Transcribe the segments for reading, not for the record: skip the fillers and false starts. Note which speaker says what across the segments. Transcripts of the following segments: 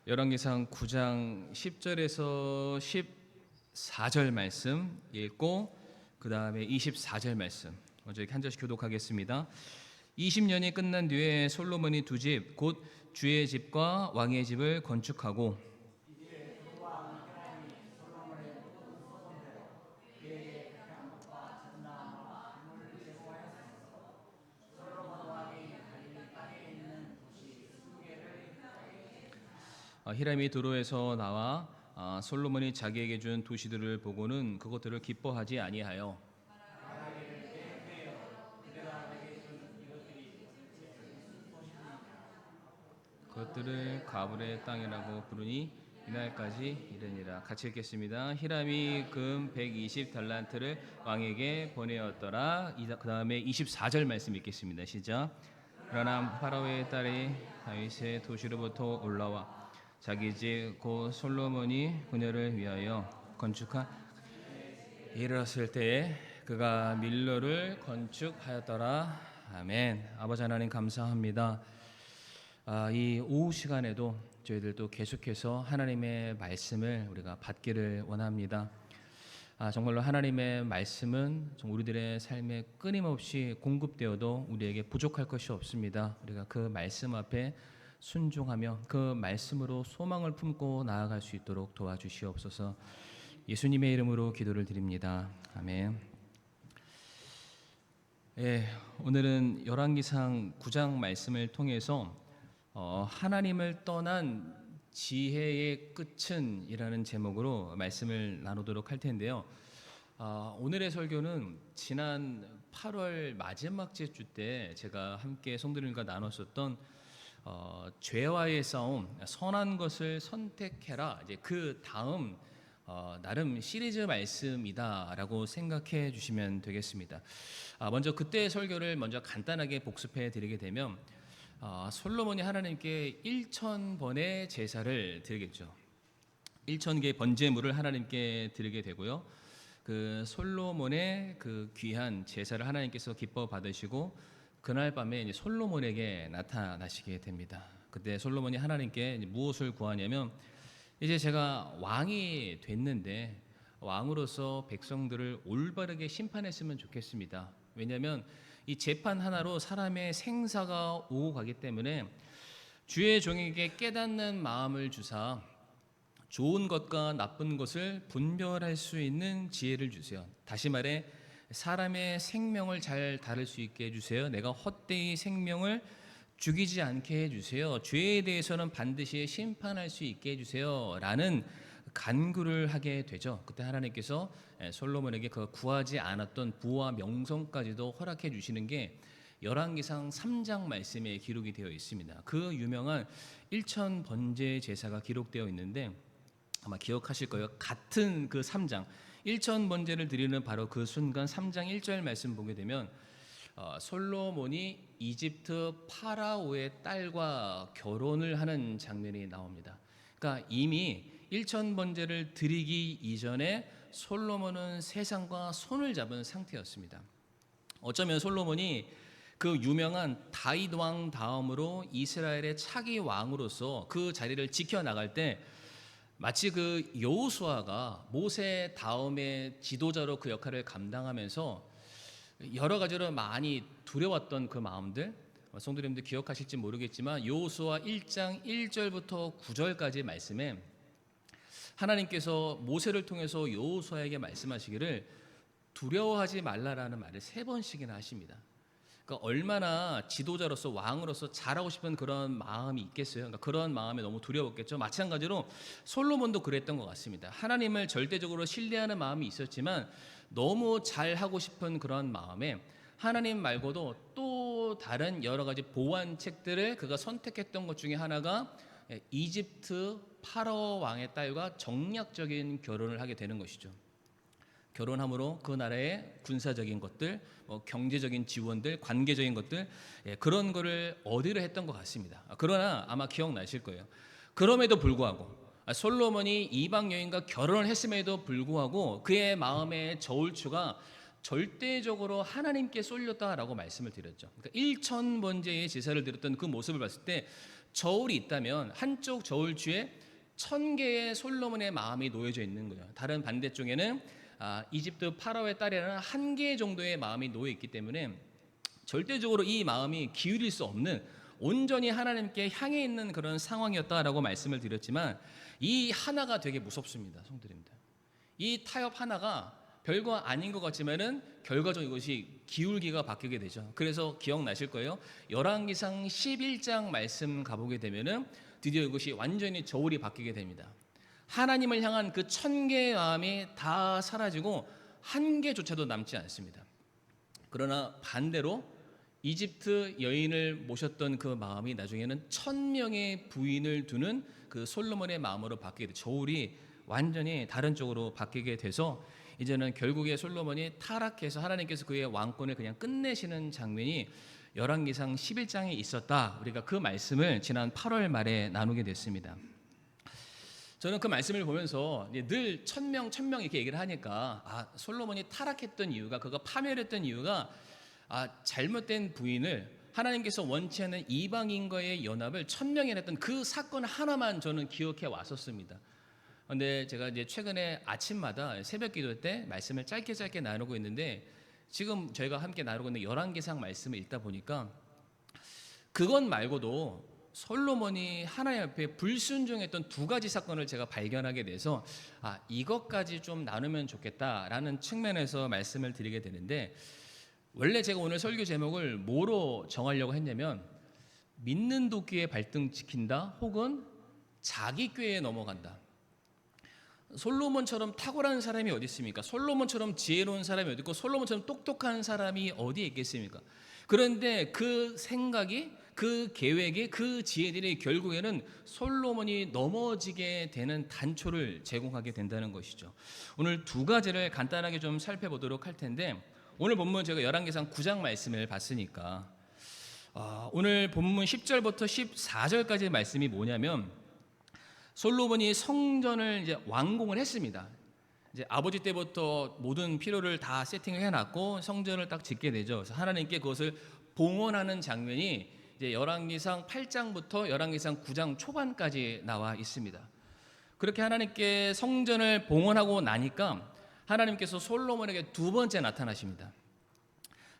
Speaker 1: 열왕기상 9장 10절에서 14절 말씀 읽고 그 다음에 24절 말씀 먼저 이렇게 한 절씩 교독하겠습니다. 20년이 끝난 뒤에 솔로몬이 두 집 곧 주의 집과 왕의 집을 건축하고 히람이 두로에서 나와 솔로몬이 자기에게 준 도시들을 보고는 그것들을 기뻐하지 아니하여 그것들을 가브의 땅이라고 부르니 이날까지 이르니라. 같이 읽겠습니다. 히람이 금 120달란트를 왕에게 보내었더라. 그 다음에 24절 말씀 읽겠습니다. 시작. 그러나 파라오의 딸이 다윗의 도시로부터 올라와 자기 집 곧 솔로몬이 그녀를 위하여 건축한 이르렀을 때에 그가 밀로를 건축하였더라. 아멘. 아버지 하나님 감사합니다. 이 오후 시간에도 저희들도 계속해서 하나님의 말씀을 우리가 받기를 원합니다. 정말로 하나님의 말씀은 우리들의 삶에 끊임없이 공급되어도 우리에게 부족할 것이 없습니다. 우리가 그 말씀 앞에 순종하며 그 말씀으로 소망을 품고 나아갈 수 있도록 도와주시옵소서. 예수님의 이름으로 기도를 드립니다. 아멘. 오늘은 열왕기상 9장 말씀을 통해서 하나님을 떠난 지혜의 끝은 이라는 제목으로 말씀을 나누도록 할 텐데요. 오늘의 설교는 지난 8월 마지막 주 때 제가 함께 성도님과 나눴었던 죄와의 싸움, 선한 것을 선택해라. 이제 그 다음 나름 시리즈 말씀이다라고 생각해 주시면 되겠습니다. 먼저 그때의 설교를 먼저 간단하게 복습해 드리게 되면 솔로몬이 하나님께 1000번의 제사를 드리겠죠. 1000개의 번제물을 하나님께 드리게 되고요. 그 솔로몬의 그 귀한 제사를 하나님께서 기뻐 받으시고 그날 밤에 이제 솔로몬에게 나타나시게 됩니다. 그때 솔로몬이 하나님께 무엇을 구하냐면 이제 제가 왕이 됐는데 왕으로서 백성들을 올바르게 심판했으면 좋겠습니다. 왜냐하면 이 재판 하나로 사람의 생사가 오고 가기 때문에 주의 종에게 깨닫는 마음을 주사 좋은 것과 나쁜 것을 분별할 수 있는 지혜를 주세요. 다시 말해 사람의 생명을 잘 다룰 수 있게 해주세요. 내가 헛되이 생명을 죽이지 않게 해주세요. 죄에 대해서는 반드시 심판할 수 있게 해주세요 라는 간구를 하게 되죠. 그때 하나님께서 솔로몬에게 그 구하지 않았던 부와 명성까지도 허락해 주시는 게 열왕기상 3장 말씀에 기록이 되어 있습니다. 그 유명한 1000번제 제사가 기록되어 있는데 아마 기억하실 거예요. 같은 그 3장 1000번제를 드리는 바로 그 순간 3장 1절 말씀 보게 되면 솔로몬이 이집트 파라오의 딸과 결혼을 하는 장면이 나옵니다. 그러니까 이미 1000번제를 드리기 이전에 솔로몬은 세상과 손을 잡은 상태였습니다. 어쩌면 솔로몬이 그 유명한 다윗 왕 다음으로 이스라엘의 차기 왕으로서 그 자리를 지켜나갈 때 마치 그 여호수아가 모세 다음에 지도자로 그 역할을 감당하면서 여러 가지로 많이 두려웠던 그 마음들, 성도님들 기억하실지 모르겠지만 여호수아 1장 1절부터 9절까지 말씀에 하나님께서 모세를 통해서 여호수아에게 말씀하시기를 두려워하지 말라라는 말을 3번씩이나 하십니다. 그러니까 얼마나 지도자로서 왕으로서 잘하고 싶은 그런 마음이 있겠어요. 그러니까 그런 마음에 너무 두려웠겠죠. 마찬가지로 솔로몬도 그랬던 것 같습니다. 하나님을 절대적으로 신뢰하는 마음이 있었지만 너무 잘하고 싶은 그런 마음에 하나님 말고도 또 다른 여러 가지 보완책들을 그가 선택했던 것 중에 하나가 이집트 파라오 왕의 딸과 정략적인 결혼을 하게 되는 것이죠. 결혼함으로 그 나라의 군사적인 것들, 경제적인 지원들, 관계적인 것들 그런 거를 얻으려 했던 것 같습니다. 그러나 아마 기억나실 거예요. 그럼에도 불구하고 솔로몬이 이방 여인과 결혼을 했음에도 불구하고 그의 마음의 저울추가 절대적으로 하나님께 쏠렸다라고 말씀을 드렸죠. 그러니까 1000번제의 제사를 드렸던 그 모습을 봤을 때 저울이 있다면 한쪽 저울추에 1000개의 솔로몬의 마음이 놓여져 있는 거예요. 다른 반대쪽에는 이집트 파라오의 딸이라는 1개 정도의 마음이 놓여 있기 때문에 절대적으로 이 마음이 기울일 수 없는, 온전히 하나님께 향해 있는 그런 상황이었다라고 말씀을 드렸지만, 이 하나가 되게 무섭습니다, 성도님들. 이 타협 하나가 별거 아닌 것 같지만은 결과적으로 이것이 기울기가 바뀌게 되죠. 그래서 기억나실 거예요. 열왕기상 11장 말씀 가보게 되면은 드디어 이것이 완전히 저울이 바뀌게 됩니다. 하나님을 향한 그 1000개의 마음이 다 사라지고 1개조차도 남지 않습니다. 그러나 반대로 이집트 여인을 모셨던 그 마음이 나중에는 1000명의 부인을 두는 그 솔로몬의 마음으로 바뀌게 돼요. 저울이 완전히 다른 쪽으로 바뀌게 돼서 이제는 결국에 솔로몬이 타락해서 하나님께서 그의 왕권을 그냥 끝내시는 장면이 열왕기상 11장에 있었다. 우리가 그 말씀을 지난 8월 말에 나누게 됐습니다. 저는 그 말씀을 보면서 늘 1000명 이렇게 얘기를 하니까 솔로몬이 타락했던 이유가, 그거 파멸했던 이유가 잘못된 부인을 하나님께서 원치 않는 이방인과의 연합을 1000명이나 했던 그 사건 하나만 저는 기억해 왔었습니다. 그런데 제가 이제 최근에 아침마다 새벽 기도 때 말씀을 짧게 나누고 있는데, 지금 저희가 함께 나누고 있는 열왕기상 말씀을 읽다 보니까 그것 말고도 솔로몬이 하나님 앞에 불순종했던 2가지 사건을 제가 발견하게 돼서 이것까지 좀 나누면 좋겠다라는 측면에서 말씀을 드리게 되는데, 원래 제가 오늘 설교 제목을 뭐로 정하려고 했냐면 믿는 도끼에 발등 지킨다, 혹은 자기 꾀에 넘어간다. 솔로몬처럼 탁월한 사람이 어디 있습니까? 솔로몬처럼 지혜로운 사람이 어디 있고 솔로몬처럼 똑똑한 사람이 어디에 있겠습니까? 그런데 그 생각이, 그 계획이, 그 지혜들이 결국에는 솔로몬이 넘어지게 되는 단초를 제공하게 된다는 것이죠. 오늘 2가지를 간단하게 좀 살펴보도록 할 텐데, 오늘 본문 제가 열왕기상 9장 말씀을 봤으니까 오늘 본문 10절부터 14절까지의 말씀이 뭐냐면, 솔로몬이 성전을 이제 완공을 했습니다. 이제 아버지 때부터 모든 필요를 다 세팅을 해놨고 성전을 딱 짓게 되죠. 그래서 하나님께 그것을 봉헌하는 장면이 이제 열왕기상 8장부터 열왕기상 9장 초반까지 나와 있습니다. 그렇게 하나님께 성전을 봉헌하고 나니까 하나님께서 솔로몬에게 2번째 나타나십니다.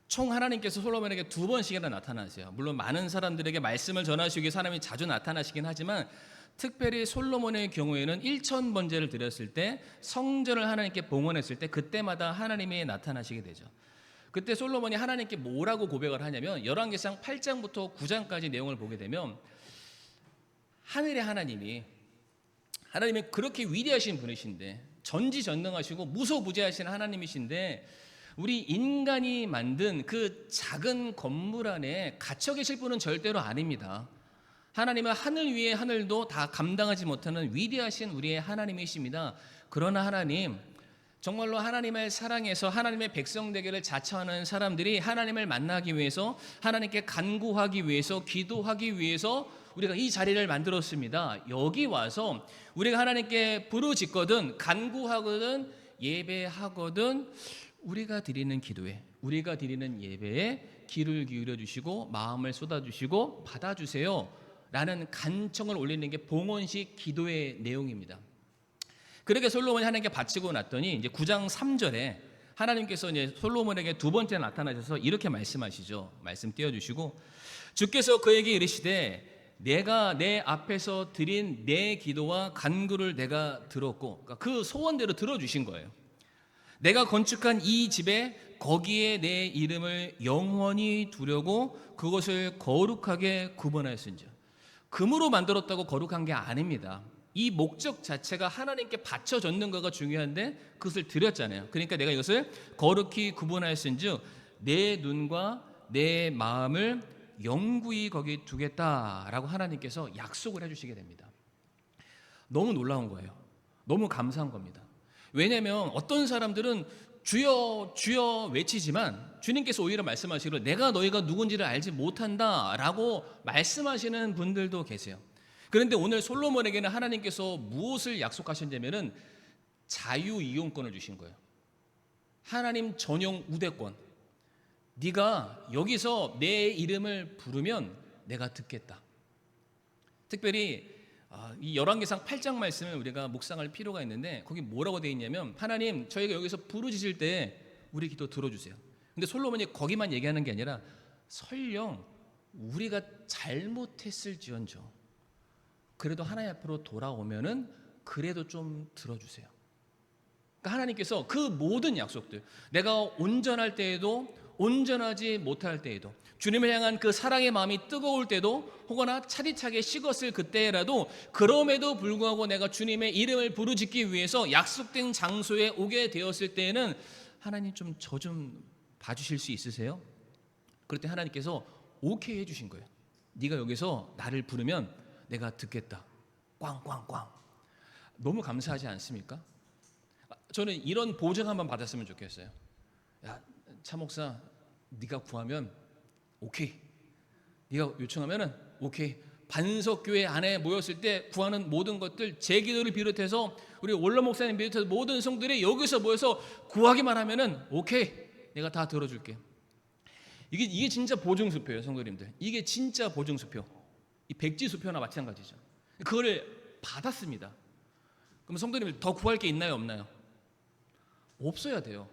Speaker 1: 총 하나님께서 솔로몬에게 2번씩이나 나타나세요. 물론 많은 사람들에게 말씀을 전하시기 위해서 하나님이 자주 나타나시긴 하지만, 특별히 솔로몬의 경우에는 1000번제를 드렸을 때, 성전을 하나님께 봉헌했을 때 그때마다 하나님이 나타나시게 되죠. 그때 솔로몬이 하나님께 뭐라고 고백을 하냐면, 열왕기상 8장부터 9장까지 내용을 보게 되면 하늘의 하나님이 그렇게 위대하신 분이신데, 전지전능하시고 무소부재하신 하나님이신데, 우리 인간이 만든 그 작은 건물 안에 갇혀 계실 분은 절대로 아닙니다. 하나님은 하늘 위의 하늘도 다 감당하지 못하는 위대하신 우리의 하나님이십니다. 그러나 하나님, 정말로 하나님을 사랑해서 하나님의 백성 되기를 자처하는 사람들이 하나님을 만나기 위해서, 하나님께 간구하기 위해서, 기도하기 위해서 우리가 이 자리를 만들었습니다. 여기 와서 우리가 하나님께 부르짖거든, 간구하거든, 예배하거든, 우리가 드리는 기도에, 우리가 드리는 예배에 귀를 기울여 주시고 마음을 쏟아 주시고 받아주세요 라는 간청을 올리는 게 봉헌식 기도의 내용입니다. 그렇게 솔로몬이 하나님께 바치고 났더니 이제 9장 3절에 하나님께서 이제 솔로몬에게 2번째 나타나셔서 이렇게 말씀하시죠. 말씀 띄워주시고, 주께서 그에게 이르시되 내가 내 앞에서 드린 내 기도와 간구를 내가 들었고, 그러니까 그 소원대로 들어주신 거예요. 내가 건축한 이 집에 거기에 내 이름을 영원히 두려고 그것을 거룩하게 구분하였은즉. 금으로 만들었다고 거룩한 게 아닙니다. 이 목적 자체가 하나님께 바쳐졌는 거가 중요한데 그것을 드렸잖아요. 그러니까 내가 이것을 거룩히 구분하였은즉 내 눈과 내 마음을 영구히 거기 두겠다라고 하나님께서 약속을 해주시게 됩니다. 너무 놀라운 거예요. 너무 감사한 겁니다. 왜냐하면 어떤 사람들은 주여 주여 외치지만 주님께서 오히려 말씀하시기로 내가 너희가 누군지를 알지 못한다라고 말씀하시는 분들도 계세요. 그런데 오늘 솔로몬에게는 하나님께서 무엇을 약속하셨냐면은 자유이용권을 주신 거예요. 하나님 전용 우대권. 네가 여기서 내 이름을 부르면 내가 듣겠다. 특별히 이 열왕기상 8장 말씀을 우리가 묵상할 필요가 있는데 거기 뭐라고 되어 있냐면 하나님 저희가 여기서 부르짖을 때 우리 기도 들어주세요. 근데 솔로몬이 거기만 얘기하는 게 아니라 설령 우리가 잘못했을지언정 그래도 하나님 앞으로 돌아오면은 그래도 좀 들어주세요. 그러니까 하나님께서 그 모든 약속들, 내가 온전할 때에도 온전하지 못할 때에도 주님을 향한 그 사랑의 마음이 뜨거울 때도 혹여나 차디차게 식었을 그때라도 그럼에도 불구하고 내가 주님의 이름을 부르짖기 위해서 약속된 장소에 오게 되었을 때에는 하나님 좀 저 좀 봐주실 수 있으세요? 그럴 때 하나님께서 오케이 해주신 거예요. 네가 여기서 나를 부르면 내가 듣겠다. 꽝꽝꽝. 너무 감사하지 않습니까? 저는 이런 보증 한번 받았으면 좋겠어요. 야, 차 목사, 네가 구하면 오케이. 네가 요청하면은 오케이. 반석교회 안에 모였을 때 구하는 모든 것들 제 기도를 비롯해서 우리 원로 목사님 비롯해서 모든 성들이 여기서 모여서 구하기만 하면은 오케이. 내가 다 들어줄게. 이게 진짜 보증수표예요, 성도님들. 이게 진짜 보증수표. 이 백지수표나 마찬가지죠. 그거를 받았습니다. 그럼 성도님들 더 구할 게 있나요, 없나요? 없어야 돼요.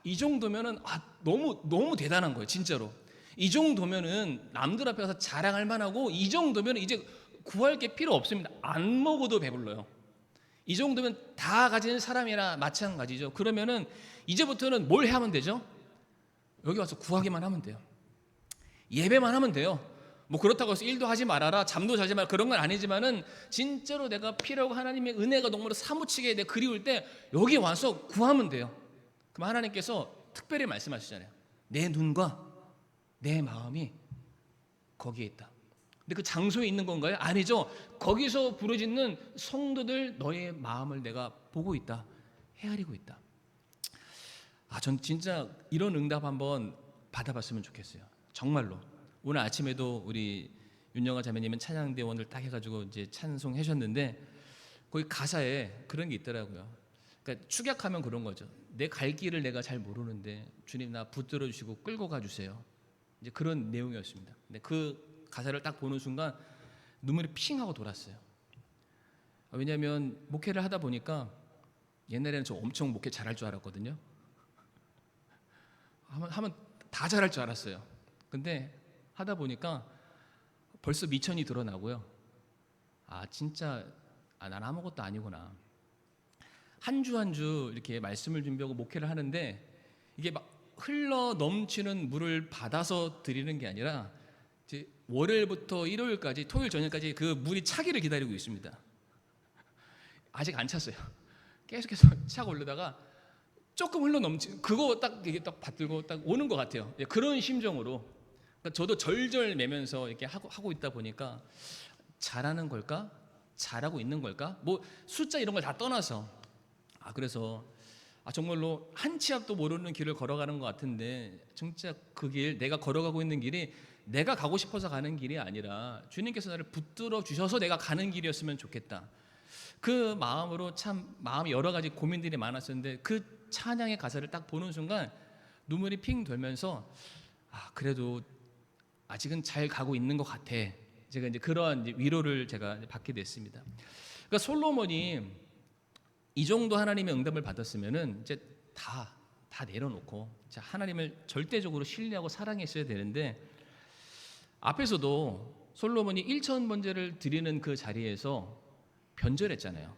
Speaker 1: 이 정도면은 너무 대단한 거예요, 진짜로. 이 정도면은 남들 앞에서 자랑할 만하고 이 정도면 이제 구할 게 필요 없습니다. 안 먹어도 배불러요. 이 정도면 다 가진 사람이나 마찬가지죠. 그러면은 이제부터는 뭘 하면 되죠? 여기 와서 구하기만 하면 돼요. 예배만 하면 돼요. 뭐 그렇다고 해서 일도 하지 말아라, 잠도 자지 마라 그런 건 아니지만은 진짜로 내가 필요하고 하나님의 은혜가 너무 사무치게 내 그리울 때 여기 와서 구하면 돼요. 그럼 하나님께서 특별히 말씀하시잖아요. 내 눈과 내 마음이 거기에 있다. 근데 그 장소에 있는 건가요? 아니죠. 거기서 부르짖는 성도들 너의 마음을 내가 보고 있다. 헤아리고 있다. 전 진짜 이런 응답 한번 받아봤으면 좋겠어요. 정말로. 오늘 아침에도 우리 윤영아 자매님은 찬양대원을 딱 해가지고 이제 찬송하셨는데 거기 가사에 그런 게 있더라고요. 그러니까 축약하면 그런 거죠. 내 갈 길을 내가 잘 모르는데 주님 나 붙들어 주시고 끌고 가주세요. 이제 그런 내용이었습니다. 근데 그 가사를 딱 보는 순간 눈물이 핑 하고 돌았어요. 왜냐하면 목회를 하다 보니까 옛날에는 저 엄청 목회 잘할 줄 알았거든요. 하면 다 잘할 줄 알았어요. 근데 하다 보니까 벌써 미천이 드러나고요. 진짜 난 아무것도 아니구나. 한 주 한 주 이렇게 말씀을 준비하고 목회를 하는데 이게 막 흘러 넘치는 물을 받아서 드리는 게 아니라 이제 월요일부터 일요일까지 토요일 저녁까지 그 물이 차기를 기다리고 있습니다. 아직 안 찼어요. 계속해서 차고 올르다가 조금 흘러 넘치 그거 딱 이게 딱 받들고 딱 오는 것 같아요. 그런 심정으로 그러니까 저도 절절매면서 이렇게 하고 있다 보니까 잘하는 걸까? 잘하고 있는 걸까? 뭐 숫자 이런 걸 다 떠나서 그래서 정말로 한 치 앞도 모르는 길을 걸어가는 것 같은데 진짜 그 길 내가 걸어가고 있는 길이 내가 가고 싶어서 가는 길이 아니라 주님께서 나를 붙들어 주셔서 내가 가는 길이었으면 좋겠다. 그 마음으로 참 마음이 여러 가지 고민들이 많았었는데 그 찬양의 가사를 딱 보는 순간 눈물이 핑 돌면서 그래도 아직은 잘 가고 있는 것 같아. 제가 이제 그러한 위로를 제가 받게 됐습니다. 그러니까 솔로몬이 이 정도 하나님의 응답을 받았으면은 이제 다 내려놓고 하나님을 절대적으로 신뢰하고 사랑했어야 되는데 앞에서도 솔로몬이 1천 번제를 드리는 그 자리에서 변절했잖아요.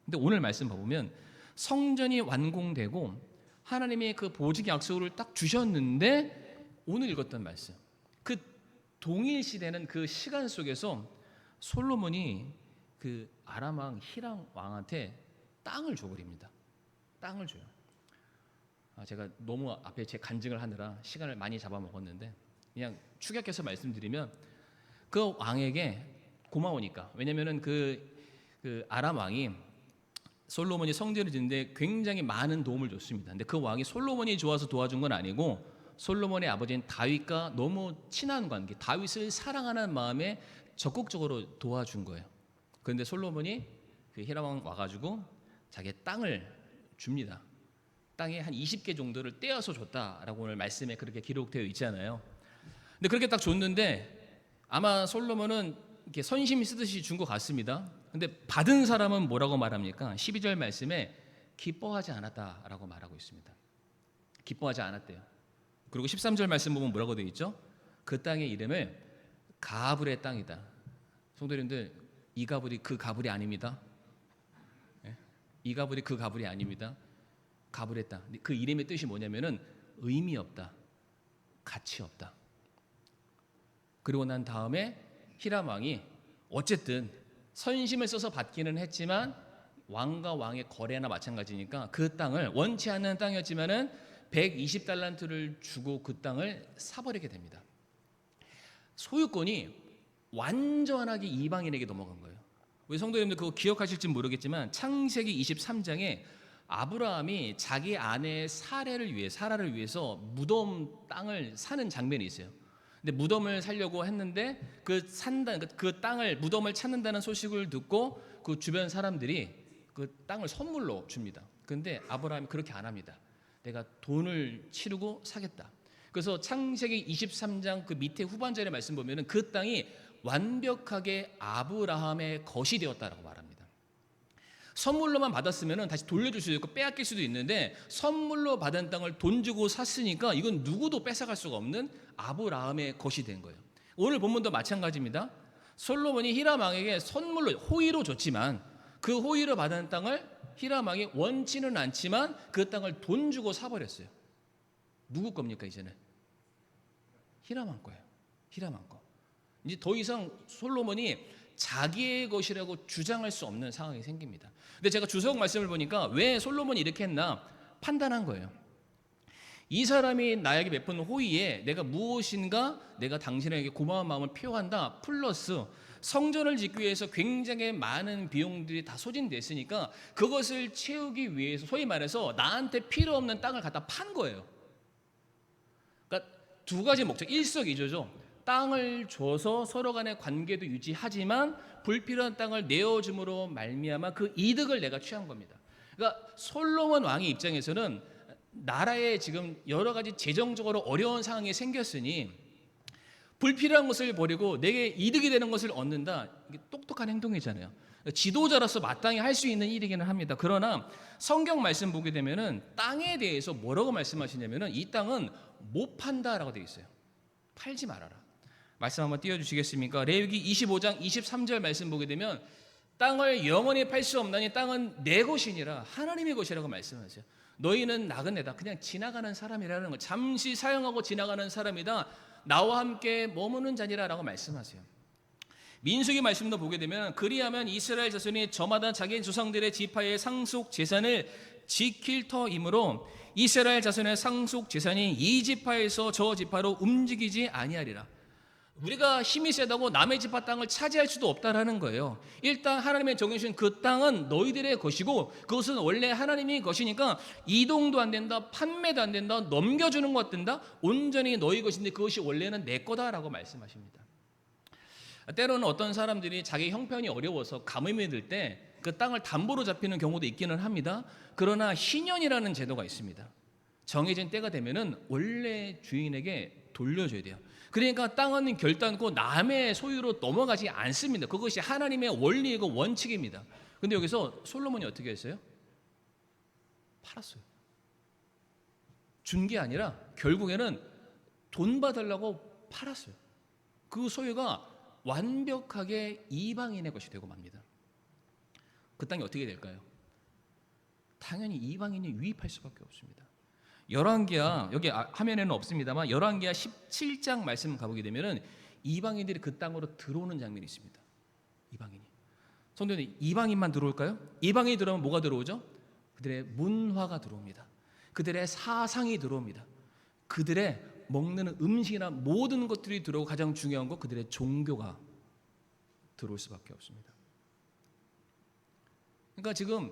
Speaker 1: 근데 오늘 말씀 봐보면 성전이 완공되고 하나님의 그 보직 약속을 딱 주셨는데 오늘 읽었던 말씀 그 동일시되는 그 시간 속에서 솔로몬이 그 아람 왕 히람 왕한테 땅을 줘버립니다. 땅을 줘요. 제가 너무 앞에 제 간증을 하느라 시간을 많이 잡아먹었는데 그냥 축약해서 말씀드리면 그 왕에게 고마우니까 왜냐면은 그 아람 왕이 솔로몬이 성전을 짓는데 굉장히 많은 도움을 줬습니다. 근데 그 왕이 솔로몬이 좋아서 도와준 건 아니고 솔로몬의 아버지인 다윗과 너무 친한 관계, 다윗을 사랑하는 마음에 적극적으로 도와준 거예요. 그런데 솔로몬이 그 히람 왕 와가지고 자기 땅을 줍니다. 땅에 한 20개 정도를 떼어서 줬다라고 오늘 말씀에 그렇게 기록되어 있잖아요. 근데 그렇게 딱 줬는데 아마 솔로몬은 이렇게 선심 쓰듯이 준 것 같습니다. 근데 받은 사람은 뭐라고 말합니까? 12절 말씀에 기뻐하지 않았다라고 말하고 있습니다. 기뻐하지 않았대요. 그리고 13절 말씀 보면 뭐라고 되어 있죠? 그 땅의 이름을 가불의 땅이다. 성도님들, 이 가불이 그 가불이 아닙니다. 이 가불이 그 가불이 아닙니다. 가불의 땅. 그 이름의 뜻이 뭐냐면은 의미 없다, 가치 없다. 그리고 난 다음에 히람 왕이 어쨌든 선심을 써서 받기는 했지만 왕과 왕의 거래나 마찬가지니까 그 땅을, 원치 않는 땅이었지만은 120달란트를 주고 그 땅을 사버리게 됩니다. 소유권이 완전하게 이방인에게 넘어간 거예요. 우리 성도님들 그거 기억하실지 모르겠지만 창세기 23장에 아브라함이 자기 아내 사라를 위해서 무덤 땅을 사는 장면이 있어요. 근데 무덤을 살려고 했는데 그 땅을, 무덤을 찾는다는 소식을 듣고 그 주변 사람들이 그 땅을 선물로 줍니다. 근데 아브라함이 그렇게 안 합니다. 내가 돈을 치르고 사겠다. 그래서 창세기 23장 그 밑에 후반절의 말씀 보면은 그 땅이 완벽하게 아브라함의 것이 되었다라고 말합니다. 선물로만 받았으면 다시 돌려줄 수도 있고 빼앗길 수도 있는데 선물로 받은 땅을 돈 주고 샀으니까 이건 누구도 뺏어갈 수가 없는 아브라함의 것이 된 거예요. 오늘 본문도 마찬가지입니다. 솔로몬이 히람 왕에게 선물로, 호의로 줬지만 그 호의로 받은 땅을 히람 왕이 원치는 않지만 그 땅을 돈 주고 사버렸어요. 누구 겁니까 이제는? 히람 왕 거예요. 히람 왕 거. 이제 더 이상 솔로몬이 자기의 것이라고 주장할 수 없는 상황이 생깁니다. 근데 제가 주석 말씀을 보니까 왜 솔로몬이 이렇게 했나 판단한 거예요. 이 사람이 나에게 베푼 호의에 내가 무엇인가 내가 당신에게 고마운 마음을 표한다, 플러스 성전을 짓기 위해서 굉장히 많은 비용들이 다 소진됐으니까 그것을 채우기 위해서 소위 말해서 나한테 필요 없는 땅을 갖다 판 거예요. 그러니까 두 가지 목적, 일석이조죠. 땅을 줘서 서로 간의 관계도 유지하지만 불필요한 땅을 내어줌으로 말미암아 그 이득을 내가 취한 겁니다. 그러니까 솔로몬 왕의 입장에서는 나라에 지금 여러 가지 재정적으로 어려운 상황이 생겼으니 불필요한 것을 버리고 내게 이득이 되는 것을 얻는다. 이게 똑똑한 행동이잖아요. 지도자로서 마땅히 할 수 있는 일이기는 합니다. 그러나 성경 말씀 보게 되면은 땅에 대해서 뭐라고 말씀하시냐면은 이 땅은 못 판다라고 되어 있어요. 팔지 말아라. 말씀 한번 띄워주시겠습니까? 레위기 25장 23절 말씀 보게 되면 땅을 영원히 팔 수 없나니 땅은 내 것이니라, 하나님의 것이라고 말씀하세요. 너희는 나그네다, 그냥 지나가는 사람이라는 거, 잠시 사용하고 지나가는 사람이다, 나와 함께 머무는 자니라라고 말씀하세요. 민수기 말씀도 보게 되면 그리하면 이스라엘 자손이 저마다 자기 조상들의 지파의 상속 재산을 지킬 터이므로 이스라엘 자손의 상속 재산이 이 지파에서 저 지파로 움직이지 아니하리라. 우리가 힘이 세다고 남의 지파 땅을 차지할 수도 없다라는 거예요. 일단 하나님의 정해주신 그 땅은 너희들의 것이고 그것은 원래 하나님의 것이니까 이동도 안 된다, 판매도 안 된다, 넘겨주는 것 된다, 온전히 너희 것인데 그것이 원래는 내 거다라고 말씀하십니다. 때로는 어떤 사람들이 자기 형편이 어려워서 가뭄이 들 때 그 땅을 담보로 잡히는 경우도 있기는 합니다. 그러나 희년이라는 제도가 있습니다. 정해진 때가 되면은 원래 주인에게 돌려줘야 돼요. 그러니까 땅은 결단코 남의 소유로 넘어가지 않습니다. 그것이 하나님의 원리이고 원칙입니다. 근데 여기서 솔로몬이 어떻게 했어요? 팔았어요. 준 게 아니라 결국에는 돈 받으려고 팔았어요. 그 소유가 완벽하게 이방인의 것이 되고 맙니다. 그 땅이 어떻게 될까요? 당연히 이방인이 유입할 수밖에 없습니다. 열왕기야, 여기 화면에는 없습니다만 열왕기야 17장 말씀 가보게 되면은 이방인들이 그 땅으로 들어오는 장면이 있습니다. 이방인이. 성도님, 이방인만 들어올까요? 이방인이 들어오면 뭐가 들어오죠? 그들의 문화가 들어옵니다. 그들의 사상이 들어옵니다. 그들의 먹는 음식이나 모든 것들이 들어오고 가장 중요한 건 그들의 종교가 들어올 수밖에 없습니다. 그러니까 지금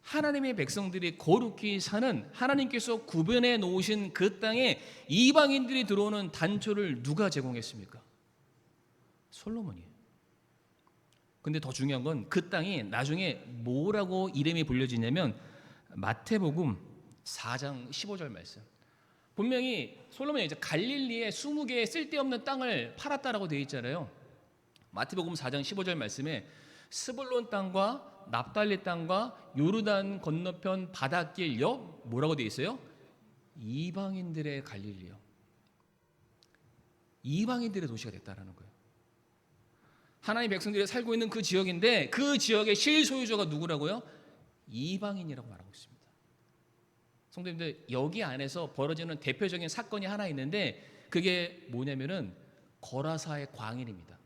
Speaker 1: 하나님의 백성들이 거룩히 사는, 하나님께서 구별해 놓으신 그 땅에 이방인들이 들어오는 단초를 누가 제공했습니까? 솔로몬이에요. 근데 더 중요한 건 그 땅이 나중에 뭐라고 이름이 불려지냐면 마태복음 4장 15절 말씀. 분명히 솔로몬이 이제 갈릴리에 20개의 쓸데없는 땅을 팔았다라고 되어 있잖아요. 마태복음 4장 15절 말씀에 스불론 땅과 납달리 땅과 요르단 건너편 바닷길 옆 뭐라고 되어 있어요? 이방인들의 갈릴리요. 이방인들의 도시가 됐다라는 거예요. 하나님의 백성들이 살고 있는 그 지역인데 그 지역의 실소유주가 누구라고요? 이방인이라고 말하고 있습니다. 성도님들, 여기 안에서 벌어지는 대표적인 사건이 하나 있는데 그게 뭐냐면은 거라사의 광인입니다.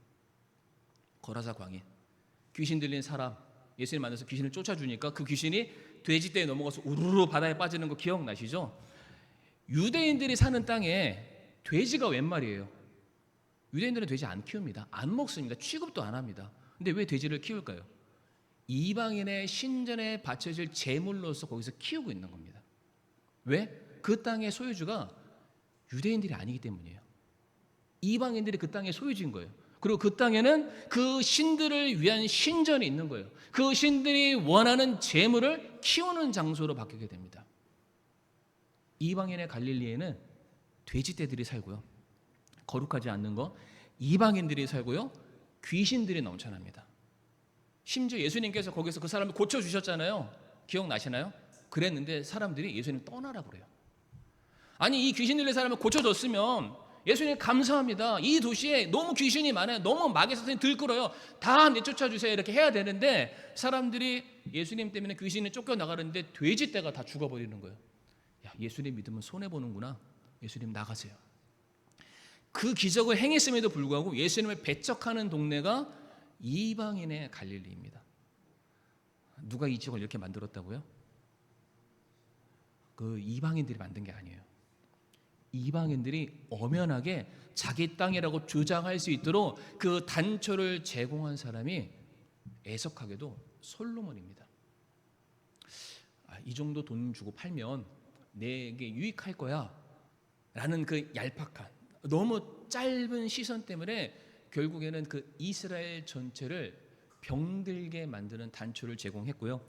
Speaker 1: 거라사 광인. 귀신 들린 사람, 예수님 만나서 귀신을 쫓아주니까 그 귀신이 돼지떼에 넘어가서 우르르 바다에 빠지는 거 기억나시죠? 유대인들이 사는 땅에 돼지가 웬 말이에요? 유대인들은 돼지 안 키웁니다. 안 먹습니다. 취급도 안 합니다. 근데 왜 돼지를 키울까요? 이방인의 신전에 바쳐질 제물로서 거기서 키우고 있는 겁니다. 왜? 그 땅의 소유주가 유대인들이 아니기 때문이에요. 이방인들이 그 땅의 소유주인 거예요. 그리고 그 땅에는 그 신들을 위한 신전이 있는 거예요. 그 신들이 원하는 제물을 키우는 장소로 바뀌게 됩니다. 이방인의 갈릴리에는 돼지떼들이 살고요. 거룩하지 않는 거 이방인들이 살고요. 귀신들이 넘쳐납니다. 심지어 예수님께서 거기서 그 사람을 고쳐주셨잖아요. 기억나시나요? 그랬는데 사람들이 예수님 떠나라고 그래요. 아니, 이 귀신 들린 사람을 고쳐줬으면 예수님 감사합니다. 이 도시에 너무 귀신이 많아요. 너무 마귀 사탄이 들끓어요. 다 내쫓아 주세요. 이렇게 해야 되는데 사람들이 예수님 때문에 귀신이 쫓겨나가는데 돼지떼가 다 죽어버리는 거예요. 야, 예수님 믿으면 손해보는구나. 예수님 나가세요. 그 기적을 행했음에도 불구하고 예수님을 배척하는 동네가 이방인의 갈릴리입니다. 누가 이 지역을 이렇게 만들었다고요? 그 이방인들이 만든 게 아니에요. 이방인들이 엄연하게 자기 땅이라고 주장할 수 있도록 그 단초를 제공한 사람이 애석하게도 솔로몬입니다. 이 정도 돈 주고 팔면 내게 유익할 거야 라는 그 얄팍한 너무 짧은 시선 때문에 결국에는 그 이스라엘 전체를 병들게 만드는 단초를 제공했고요.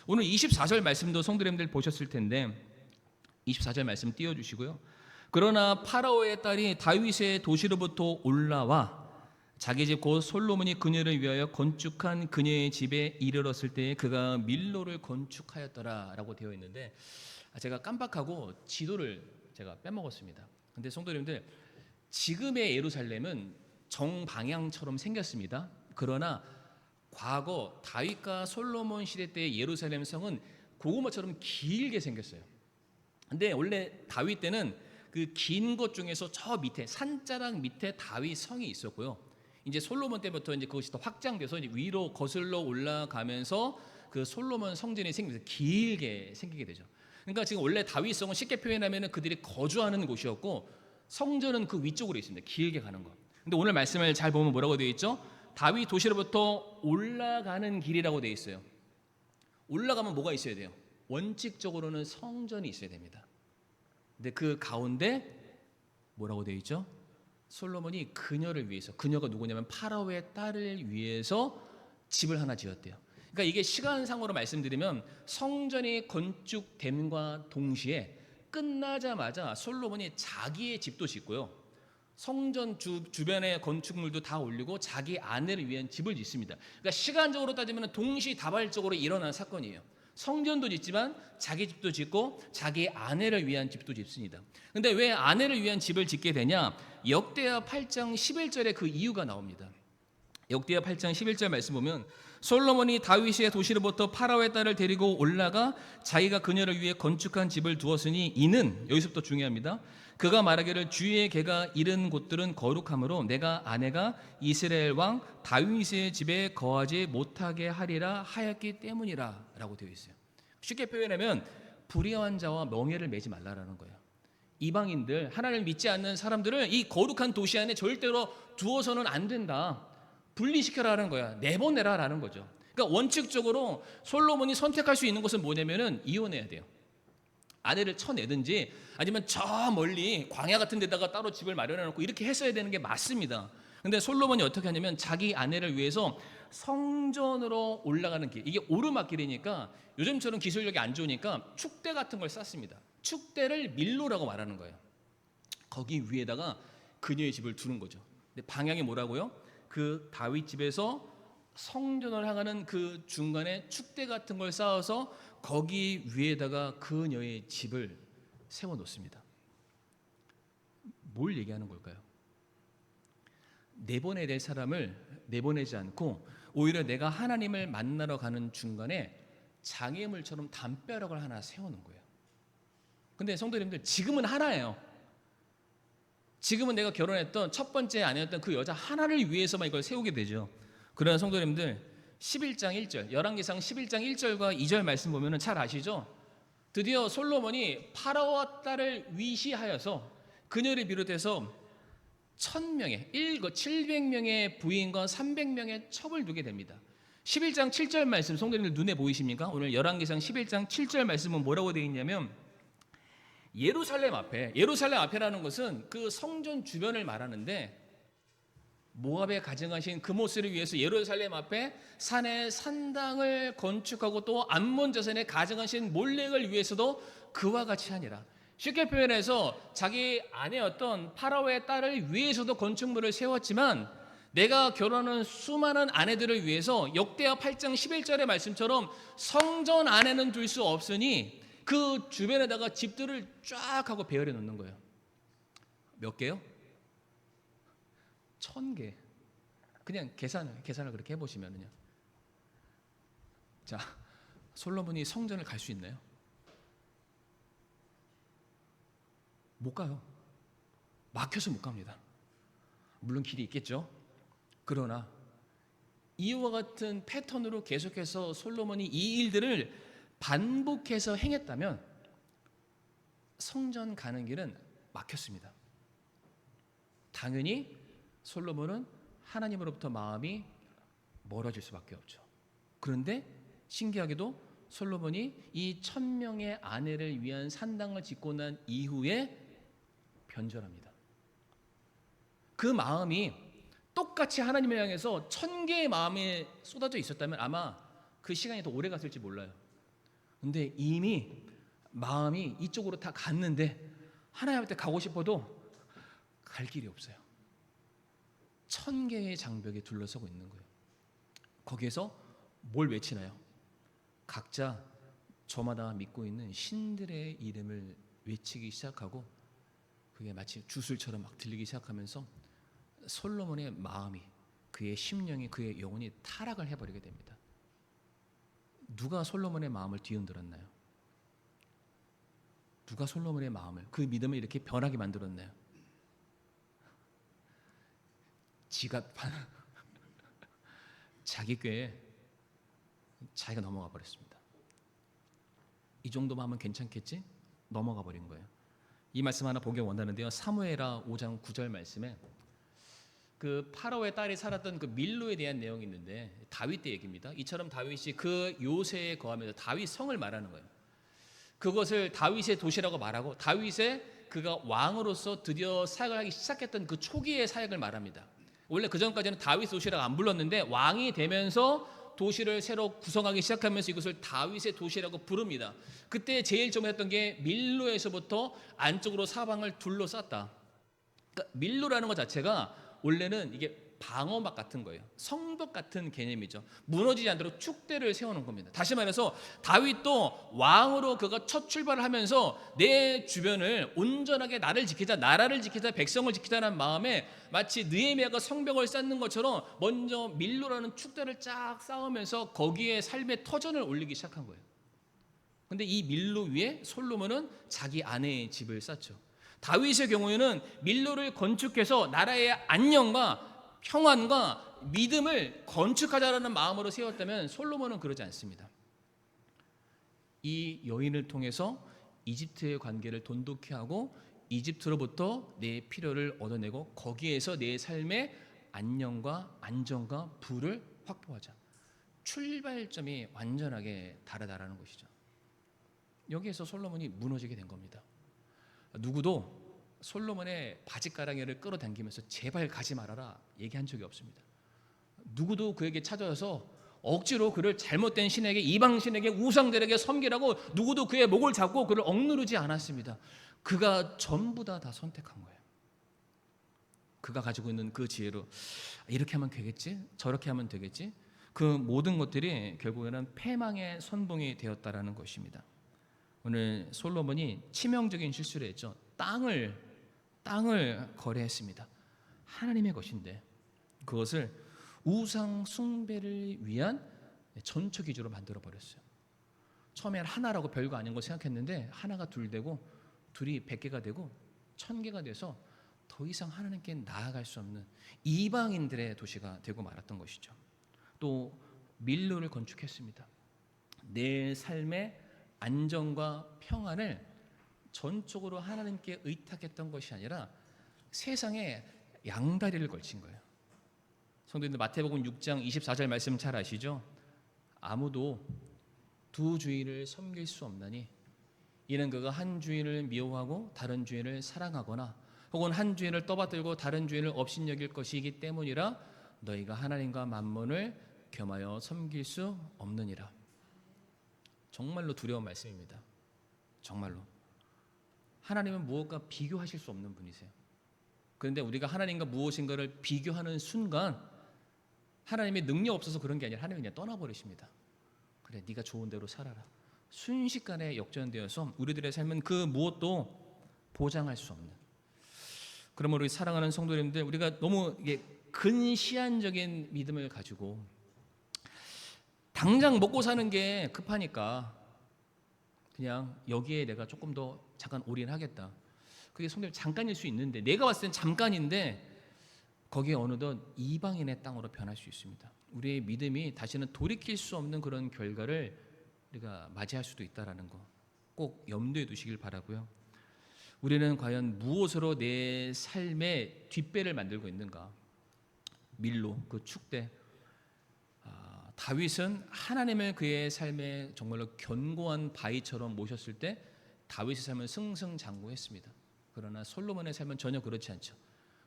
Speaker 1: 오늘 24절 말씀도 성도님들 보셨을 텐데 24절 말씀 띄워주시고요. 그러나 파라오의 딸이 다윗의 도시로부터 올라와 자기 집 곧 솔로몬이 그녀를 위하여 건축한 그녀의 집에 이르렀을 때에 그가 밀로를 건축하였더라라고 되어 있는데 제가 깜빡하고 지도를 제가 빼먹었습니다. 근데 성도님들, 지금의 예루살렘은 정방향처럼 생겼습니다. 그러나 과거 다윗과 솔로몬 시대 때의 예루살렘 성은 고구마처럼 길게 생겼어요. 근데 원래 다윗 때는 그 긴 것 중에서 저 밑에 산자락 밑에 다윗 성이 있었고요. 이제 솔로몬 때부터 이제 그것이 더 확장돼서 이제 위로 거슬러 올라가면서 그 솔로몬 성전이 생기면서 길게 생기게 되죠. 그러니까 지금 원래 다윗 성은 쉽게 표현하면 그들이 거주하는 곳이었고 성전은 그 위쪽으로 있습니다. 길게 가는 거. 근데 오늘 말씀을 잘 보면 뭐라고 되어 있죠? 다윗 도시로부터 올라가는 길이라고 되어 있어요. 올라가면 뭐가 있어야 돼요? 원칙적으로는 성전이 있어야 됩니다. 근데 그 가운데 뭐라고 되어 있죠? 솔로몬이 그녀를 위해서, 그녀가 누구냐면 파라오의 딸을 위해서 집을 하나 지었대요. 그러니까 이게 시간상으로 말씀드리면 성전이 건축됨과 동시에 끝나자마자 솔로몬이 자기의 집도 짓고요. 성전 주변의 건축물도 다 올리고 자기 아내를 위한 집을 짓습니다. 그러니까 시간적으로 따지면 동시다발적으로 일어난 사건이에요. 성전도 짓지만 자기 집도 짓고 자기 아내를 위한 집도 짓습니다. 근데 왜 아내를 위한 집을 짓게 되냐? 역대하 8장 11절에 그 이유가 나옵니다. 역대하 8장 11절 말씀 보면 솔로몬이 다윗의 도시로부터 파라오의 딸을 데리고 올라가 자기가 그녀를 위해 건축한 집을 두었으니 이는, 여기서부터 중요합니다. 그가 말하기를 주의 개가 이른 곳들은 거룩하므로 내가 아내가 이스라엘 왕 다윗의 집에 거하지 못하게 하리라 하였기 때문이라 라고 되어 있어요. 쉽게 표현하면 불의한 자와 멍에를 매지 말라라는 거예요. 이방인들, 하나님을 믿지 않는 사람들을 이 거룩한 도시 안에 절대로 두어서는 안 된다. 분리시켜라는 거야. 내보내라라는 거죠. 그러니까 원칙적으로 솔로몬이 선택할 수 있는 것은 뭐냐면은 이혼해야 돼요. 아내를 쳐내든지 아니면 저 멀리 광야 같은 데다가 따로 집을 마련해 놓고 이렇게 했어야 되는 게 맞습니다. 근데 솔로몬이 어떻게 하냐면 자기 아내를 위해서 성전으로 올라가는 길, 이게 오르막길이니까 요즘처럼 기술력이 안 좋으니까 축대 같은 걸 쌌습니다. 축대를 밀로라고 말하는 거예요. 거기 위에다가 그녀의 집을 두는 거죠. 근데 방향이 뭐라고요? 그 다윗 집에서 성전을 향하는 그 중간에 축대 같은 걸 쌓아서 거기 위에다가 그녀의 집을 세워 놓습니다. 뭘 얘기하는 걸까요? 내보내야 될 사람을 내보내지 않고 오히려 내가 하나님을 만나러 가는 중간에 장애물처럼 담벼락을 하나 세우는 거예요. 근데 성도님들, 지금은 하나예요. 지금은 내가 결혼했던 첫 번째 아내였던 그 여자 하나를 위해서만 이걸 세우게 되죠. 그러나 성도님들, 11장 1절, 열왕기상 11장 1절과 2절 말씀 보면 잘 아시죠? 드디어 솔로몬이 파라오와 딸을 위시하여서 그녀를 비롯해서 1000명의 700명의 부인과 300명의 첩을 두게 됩니다. 11장 7절 말씀 성도님들 눈에 보이십니까? 오늘 열왕기상 11장 7절 말씀은 뭐라고 되어 있냐면 예루살렘 앞에라는 것은 그 성전 주변을 말하는데 모압에 가증하신 그모스를 위해서 예루살렘 앞에 산에 산당을 건축하고 또 암몬 자손에 가증하신 몰렉을 위해서도 그와 같이 하니라. 쉽게 표현해서 자기 아내였던 파라오의 딸을 위해서도 건축물을 세웠지만 내가 결혼하는 수많은 아내들을 위해서 역대하 8장 11절의 말씀처럼 성전 안에는 둘 수 없으니 그 주변에다가 집들을 쫙 하고 배열해 놓는 거예요. 몇 개요? 1000개. 그냥 계산을 그렇게 해보시면요. 자, 솔로몬이 성전을 갈 수 있나요? 못 가요. 막혀서 못 갑니다. 물론 길이 있겠죠. 그러나 이와 같은 패턴으로 계속해서 솔로몬이 이 일들을 반복해서 행했다면 성전 가는 길은 막혔습니다. 당연히 솔로몬은 하나님으로부터 마음이 멀어질 수밖에 없죠. 그런데 신기하게도 솔로몬이 이 1000명의 아내를 위한 산당을 짓고 난 이후에 변절합니다. 그 마음이 똑같이 하나님을 향해서 1000개의 마음이 쏟아져 있었다면 아마 그 시간이 더 오래 갔을지 몰라요. 근데 이미 마음이 이쪽으로 다 갔는데 하나님한테 가고 싶어도 갈 길이 없어요. 1000개의 장벽에 둘러서고 있는 거예요. 거기에서 뭘 외치나요? 각자 저마다 믿고 있는 신들의 이름을 외치기 시작하고 그게 마치 주술처럼 막 들리기 시작하면서 솔로몬의 마음이, 그의 심령이, 그의 영혼이 타락을 해버리게 됩니다. 누가 솔로몬의 마음을 뒤흔들었나요? 누가 솔로몬의 마음을, 그 믿음을 이렇게 변하게 만들었나요? 지가 자기 꾀에 자기가 넘어가 버렸습니다. 이 정도만 하면 괜찮겠지? 넘어가 버린 거예요. 이 말씀 하나 보기 원하는데요. 사무엘하 5장 9절 말씀에 그 파라오의 딸이 살았던 그 밀로에 대한 내용이 있는데 다윗 때 얘기입니다. 이처럼 다윗이 그 요새에 거하면서 다윗 성을 말하는 거예요. 그것을 다윗의 도시라고 말하고 다윗의 그가 왕으로서 드디어 사역을 하기 시작했던 그 초기의 사역을 말합니다. 원래 그 전까지는 다윗 도시라고 안 불렀는데 왕이 되면서 도시를 새로 구성하기 시작하면서 이것을 다윗의 도시라고 부릅니다. 그때 제일 처음 했던 게 밀로에서부터 안쪽으로 사방을 둘러쌌다. 그러니까 밀로라는 것 자체가 원래는 이게 방어막 같은 거예요. 성벽 같은 개념이죠. 무너지지 않도록 축대를 세우는 겁니다. 다시 말해서 다윗도 왕으로 그가 첫 출발을 하면서 내 주변을 온전하게 나라를 지키자, 백성을 지키자는 마음에 마치 느헤미야가 성벽을 쌓는 것처럼 먼저 밀로라는 축대를 쫙 쌓으면서 거기에 삶의 터전을 올리기 시작한 거예요. 그런데 이 밀로 위에 솔로몬은 자기 아내의 집을 쌓죠. 다윗의 경우에는 밀로를 건축해서 나라의 안녕과 평안과 믿음을 건축하자라는 마음으로 세웠다면 솔로몬은 그러지 않습니다. 이 여인을 통해서 이집트의 관계를 돈독히 하고 이집트로부터 내 필요를 얻어내고 거기에서 내 삶의 안녕과 안정과 부를 확보하자. 출발점이 완전하게 다르다라는 것이죠. 여기에서 솔로몬이 무너지게 된 겁니다. 누구도 솔로몬의 바지가랑이를 끌어당기면서 제발 가지 말아라 얘기한 적이 없습니다. 누구도 그에게 찾아와서 억지로 그를 잘못된 신에게, 이방신에게, 우상들에게 섬기라고 누구도 그의 목을 잡고 그를 억누르지 않았습니다. 그가 전부 다 선택한 거예요. 그가 가지고 있는 그 지혜로 이렇게 하면 되겠지, 저렇게 하면 되겠지. 그 모든 것들이 결국에는 패망의 선봉이 되었다라는 것입니다. 오늘 솔로몬이 치명적인 실수를 했죠. 땅을 거래했습니다. 하나님의 것인데 그것을 우상 숭배를 위한 전초 기주로 만들어 버렸어요. 처음엔 하나라고 별거 아닌 거 생각했는데 하나가 둘 되고 둘이 100개가 되고 1000개가 돼서 더 이상 하나님께 나아갈 수 없는 이방인들의 도시가 되고 말았던 것이죠. 또 밀로를 건축했습니다. 내 삶의 안정과 평안을 전적으로 하나님께 의탁했던 것이 아니라 세상에 양다리를 걸친 거예요. 성도님들, 마태복음 6장 24절 말씀 잘 아시죠? 아무도 두 주인을 섬길 수 없나니 이는 그가 한 주인을 미워하고 다른 주인을 사랑하거나 혹은 한 주인을 떠받들고 다른 주인을 업신여길 것이기 때문이라 너희가 하나님과 만몬을 겸하여 섬길 수 없느니라. 정말로 두려운 말씀입니다. 정말로 하나님은 무엇과 비교하실 수 없는 분이세요. 그런데 우리가 하나님과 무엇인가를 비교하는 순간 하나님의 능력 없어서 그런 게 아니라 하나님이 그냥 떠나버리십니다. 그래, 네가 좋은 대로 살아라. 순식간에 역전되어서 우리들의 삶은 그 무엇도 보장할 수 없는. 그러므로 우리 사랑하는 성도님들, 우리가 너무 근시안적인 믿음을 가지고 당장 먹고 사는 게 급하니까 그냥 여기에 내가 조금 더 잠깐 올인하겠다. 그게 성도님 잠깐일 수 있는데, 내가 봤을 땐 잠깐인데 거기에 어느덧 이방인의 땅으로 변할 수 있습니다. 우리의 믿음이 다시는 돌이킬 수 없는 그런 결과를 우리가 맞이할 수도 있다라는 거 꼭 염두에 두시길 바라고요. 우리는 과연 무엇으로 내 삶의 뒷배를 만들고 있는가? 밀로, 그 축대. 다윗은 하나님을 그의 삶에 정말로 견고한 바위처럼 모셨을 때 다윗의 삶은 승승장구했습니다. 그러나 솔로몬의 삶은 전혀 그렇지 않죠.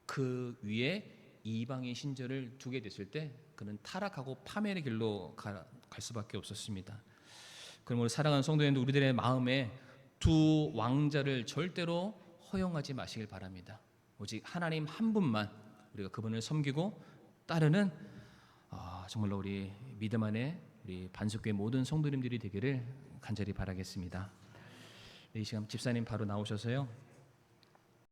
Speaker 1: 그 위에 이방인 신전을 두게 됐을 때 그는 타락하고 파멸의 길로 갈 수밖에 없었습니다. 그러므로 사랑하는 성도님들, 우리들의 마음에 두 왕자를 절대로 허용하지 마시길 바랍니다. 오직 하나님 한 분만 우리가 그분을 섬기고 따르는 정말로 우리 믿음 안에 우리 반석교회 모든 성도님들이 되기를 간절히 바라겠습니다. 이 시간 집사님 바로 나오셔서요.